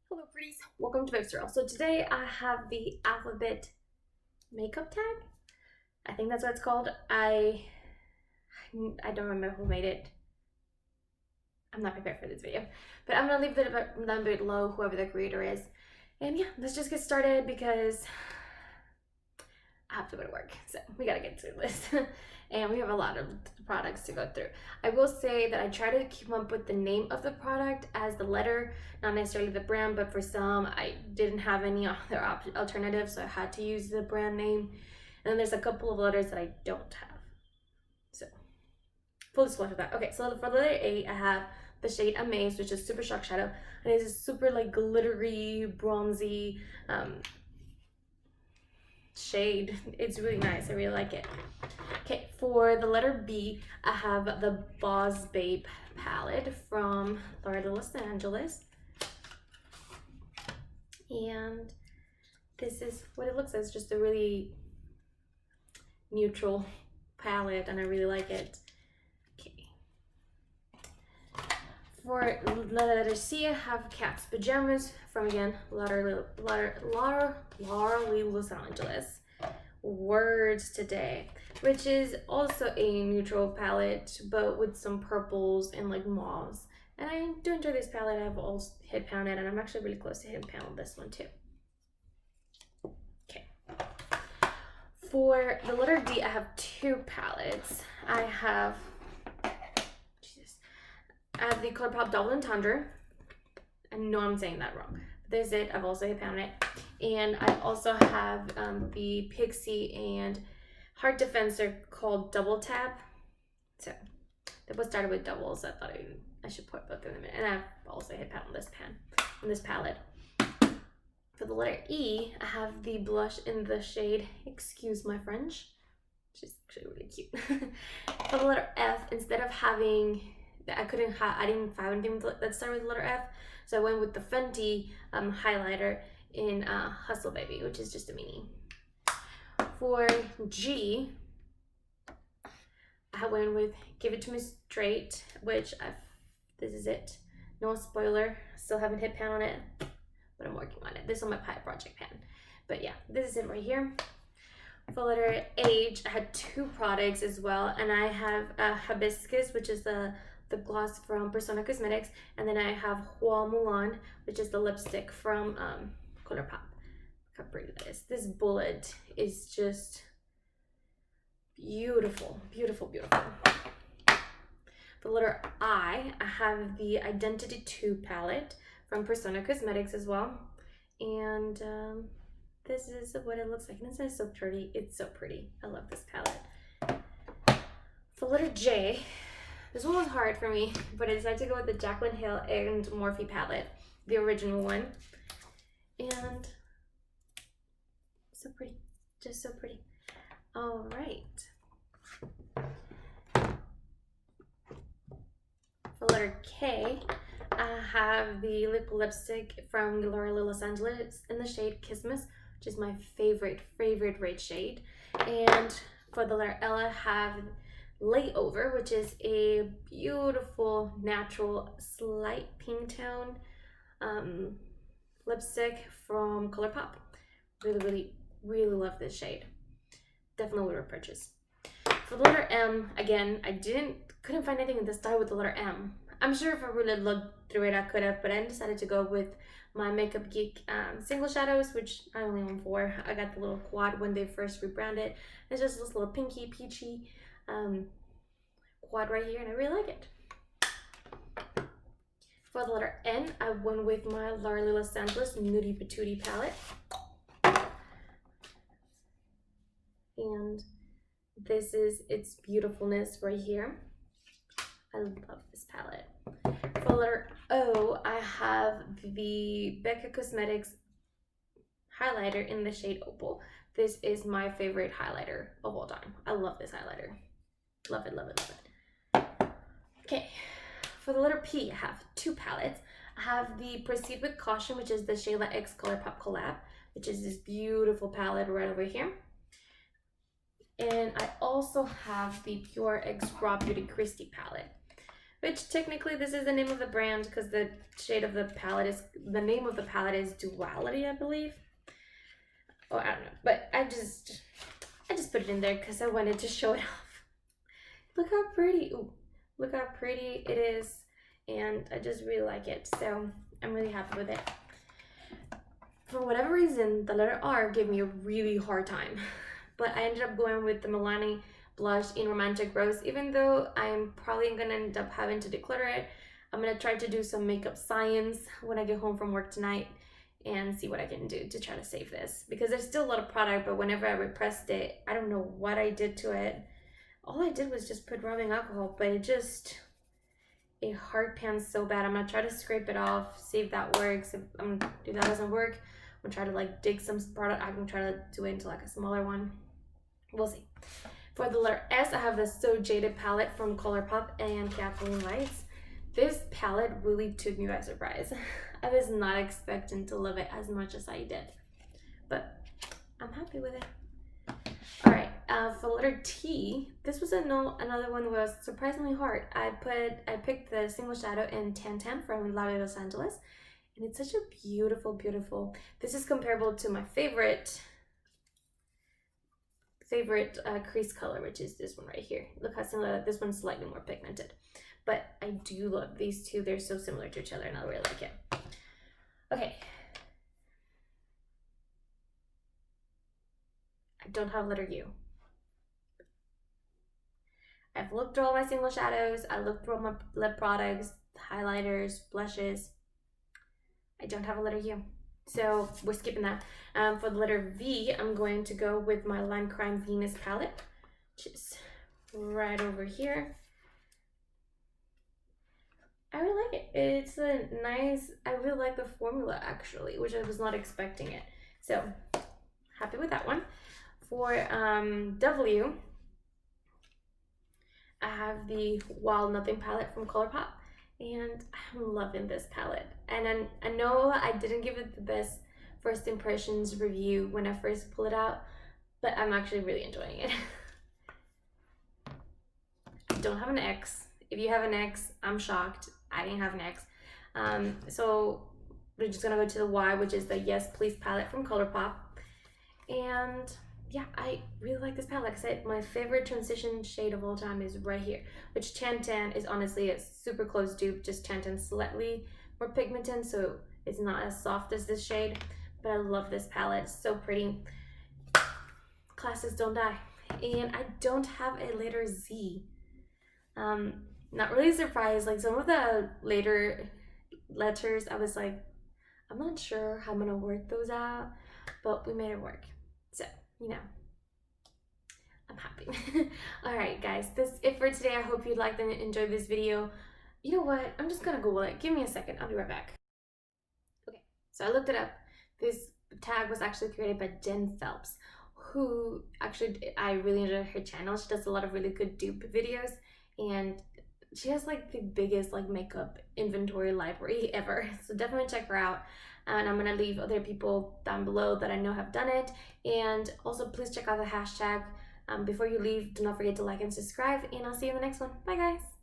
Hello pretties, welcome to Vivi. So today I have the alphabet makeup tag. I think that's what it's called. I don't remember who made it. I'm not prepared for this video, but I'm gonna leave it down below, whoever the creator is. And yeah, let's just get started because I have to go to work, so we gotta get through this. And we have a lot of products to go through. I will say that I try to keep up with the name of the product as the letter, not necessarily the brand, but for some I didn't have any other alternatives, so I had to use the brand name. And then there's a couple of letters that I don't have. So full disclosure of that. Okay, so for the letter A, I have the shade Amaze, which is super shock shadow, and it's a super like glittery, bronzy shade. It's really nice. I really like it. Okay, for the letter B, I have the Boss Babe palette from Los Angeles. And this is what it looks like. It's just a really neutral palette and I really like it. Okay. For the letter C, I have Cat's Pajamas from, again, Los Angeles. Words today, which is also a neutral palette but with some purples and like mauves, and I do enjoy this palette. I've also hit pound it, and I'm actually really close to hit pound this one too. Okay, for the letter D, I have two palettes. I have the ColourPop Double Entendre. I know I'm saying that wrong. This is it. I've also hit pound it. And I also have the Pixie and Heart Defensor called Double Tap. So that was started with doubles. So I thought I should put both of them in. And I've also hit pound this palette. For the letter E, I have the blush in the shade Excuse My French. She's actually really cute. For the letter F, instead of having, I didn't have anything that started with the letter F, so I went with the Fenty highlighter in Hustle Baby, which is just a mini. For G, I went with Give It To Me Straight, which this is it. No spoiler, still haven't hit pan on it, but I'm working on it. This is on my pie project pan. But yeah, this is it right here. For letter H, I had two products as well, and I have Hibiscus, which is the gloss from Persona Cosmetics, and then I have Hua Mulan, which is the lipstick from ColourPop. Look how pretty that is. This bullet is just beautiful, beautiful, beautiful. For letter I have the Identity 2 palette from Persona Cosmetics as well, and this is what it looks like, and it's so pretty. It's so pretty. I love this palette. For letter J, this one was hard for me, but I decided to go with the Jaclyn Hill and Morphe palette, the original one. And so pretty, just so pretty. All right. For letter K, I have the lipstick from Los Angeles in the shade Kismet, which is my favorite red shade. And for the letter L, I have Layover, which is a beautiful natural slight pink tone lipstick from ColourPop. Really love this shade. Definitely would repurchase. For the letter M, again, I couldn't find anything in the style with the letter M. I'm sure if I really looked through it, I could have, but I decided to go with my Makeup Geek single shadows, which I only own 4. I got the little quad when they first rebranded. It's just this little pinky, peachy quad right here, and I really like it. For the letter N, I went with my Los Angeles Nudie Patootie palette. And this is its beautifulness right here. I love this palette. For letter O, I have the Becca Cosmetics highlighter in the shade Opal. This is my favorite highlighter of all time. I love this highlighter. Love it, love it, love it. Okay, for the letter P, I have two palettes. I have the Proceed With Caution, which is the Shayla X ColourPop collab, which is this beautiful palette right over here. And I also have the Pure X Raw Beauty Christie palette, which technically this is the name of the brand because the shade of the palette is, the name of the palette is Duality, I believe. Oh, I don't know, but I just put it in there because I wanted to show it off. Look how pretty, ooh, look how pretty it is, and I just really like it, so I'm really happy with it. For whatever reason, the letter R gave me a really hard time, but I ended up going with the Milani blush in Romantic Rose. Even though I'm probably gonna end up having to declutter it, I'm gonna try to do some makeup science when I get home from work tonight and see what I can do to try to save this, because there's still a lot of product, but whenever I repressed it, I don't know what I did to it. All I did was just put rubbing alcohol, but it hard pans so bad. I'm gonna try to scrape it off, see if that works. If that doesn't work, I'm gonna try to like dig some product. I'm gonna try to do it into like a smaller one. We'll see. For the letter S, I have the So Jaded palette from Colourpop and Kathleen Lights. This palette really took me by surprise. I was not expecting to love it as much as I did, but I'm happy with it. All right, for letter T, this was another one that was surprisingly hard. I picked the single shadow in Tan Tan from La Vie Los Angeles, and it's such a beautiful, beautiful. This is comparable to my favorite crease color, which is this one right here. Look how similar. This one's slightly more pigmented, but I do love these two. They're so similar to each other, and I really like it. Okay. I don't have letter U. I've looked through all my single shadows. I looked through all my lip products, highlighters, blushes. I don't have a letter U. So we're skipping that. For the letter V, I'm going to go with my Lime Crime Venus palette, which is right over here. I really like it. It's a nice, I really like the formula actually, which I was not expecting it. So happy with that one. For W, I have the Wild Nothing palette from Colourpop, and I'm loving this palette. And I know I didn't give it the best first impressions review when I first pulled it out, but I'm actually really enjoying it. I don't have an X. If you have an X, I'm shocked. I didn't have an X. So we're just gonna go to the Y, which is the Yes Please palette from Colourpop. And yeah, I really like this palette. Like I said, my favorite transition shade of all time is right here, which Tan Tan is honestly a super close dupe, just Tan Tan slightly more pigmented, so it's not as soft as this shade, but I love this palette. It's so pretty. Classes don't die. And I don't have a letter Z. Not really surprised. Like some of the later letters, I was like, I'm not sure how I'm gonna work those out, but we made it work. So, you know, I'm happy. All right, guys, that's it for today. I hope you liked and enjoyed this video. You know what? I'm just gonna Google it. Give me a second. I'll be right back. Okay, so I looked it up. This tag was actually created by Jen Phelps, who actually, I really enjoy her channel. She does a lot of really good dupe videos, and she has like the biggest like makeup inventory library ever. So definitely check her out. And I'm gonna leave other people down below that I know have done it. And also please check out the hashtag. Before you leave, do not forget to like and subscribe, and I'll see you in the next one. Bye guys.